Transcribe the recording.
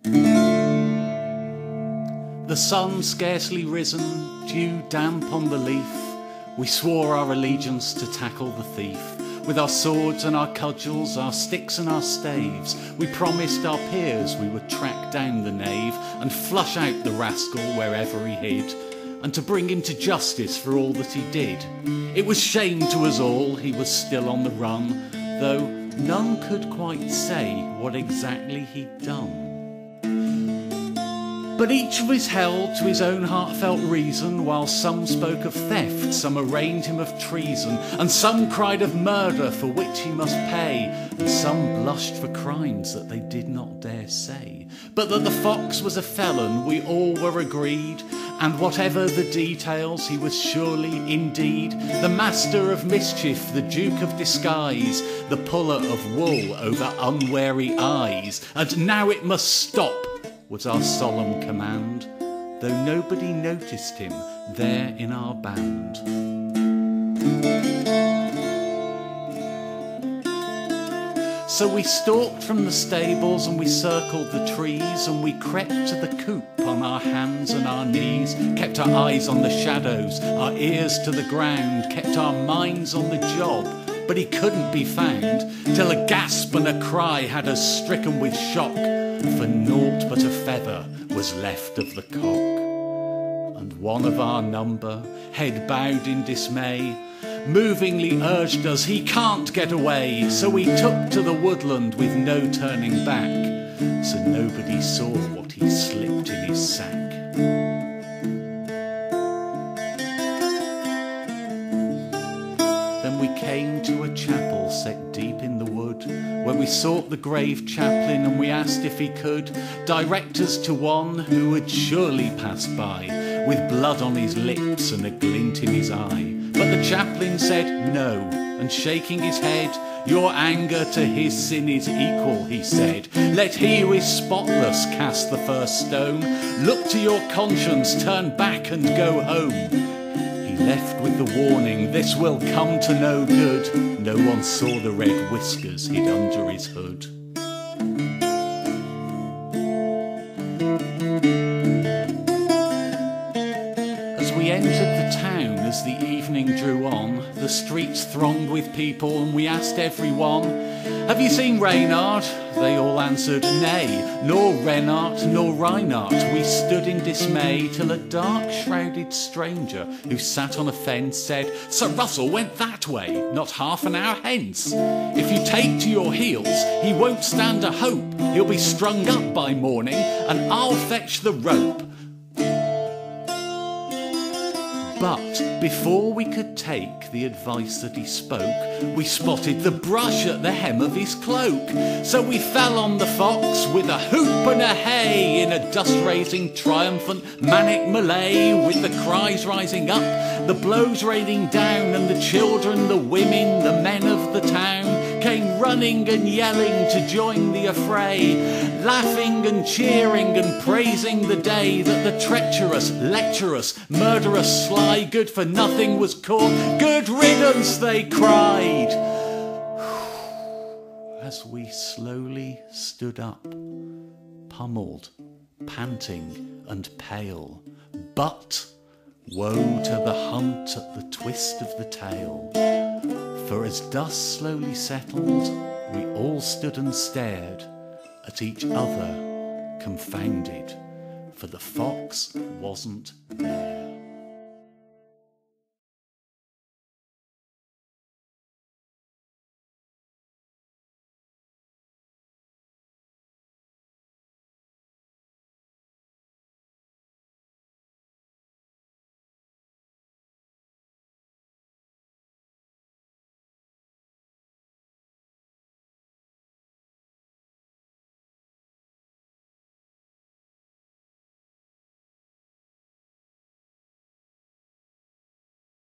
The sun scarcely risen, dew damp on the leaf, we swore our allegiance to tackle the thief. With our swords and our cudgels, our sticks and our staves, we promised our peers we would track down the knave and flush out the rascal wherever he hid, and to bring him to justice for all that he did. It was shame to us all he was still on the run, though none could quite say what exactly he'd done. But each of us held to his own heartfelt reason, while some spoke of theft, some arraigned him of treason, and some cried of murder for which he must pay, and some blushed for crimes that they did not dare say. But that the fox was a felon we all were agreed, and whatever the details, he was surely indeed the master of mischief, the duke of disguise, the puller of wool over unwary eyes. And now it must stop, was our solemn command, though nobody noticed him there in our band. So we stalked from the stables and we circled the trees, and we crept to the coop on our hands and our knees, kept our eyes on the shadows, our ears to the ground, kept our minds on the job, but he couldn't be found, till a gasp and a cry had us stricken with shock, for naught but a feather was left of the cock. And one of our number, head bowed in dismay, movingly urged us, he can't get away. So we took to the woodland with no turning back, so nobody saw what he slipped in his sack. Then we came to a chapel set deep in the wood, where we sought the grave chaplain, and we asked if he could direct us to one who had surely passed by, with blood on his lips and a glint in his eye. But the chaplain said no, and shaking his head, your anger to his sin is equal, he said. Let he who is spotless cast the first stone. Look to your conscience, turn back and go home. He left with the warning, this will come to no good. No one saw the red whiskers hid under his hood. As we entered the town, as the evening drew on, the streets thronged with people, and we asked everyone, have you seen Reynard? They all answered, nay, nor Renard, nor Reinard. We stood in dismay, till a dark shrouded stranger, who sat on a fence, said, Sir Russell went that way, not half an hour hence. If you take to your heels, he won't stand a hope. He'll be strung up by morning, and I'll fetch the rope. But before we could take the advice that he spoke, we spotted the brush at the hem of his cloak. So we fell on the fox with a hoop and a hey, in a dust-raising, triumphant, manic melee, with the cries rising up, the blows raining down, and the children, the women, the men of the town came running and yelling to join the affray, laughing and cheering and praising the day that the treacherous, lecherous, murderous, sly, good-for-nothing was caught. Good riddance, they cried, as we slowly stood up, pummelled, panting and pale. But woe to the hunt at the twist of the tail, for as dust slowly settled, we all stood and stared at each other, confounded, for the fox wasn't there.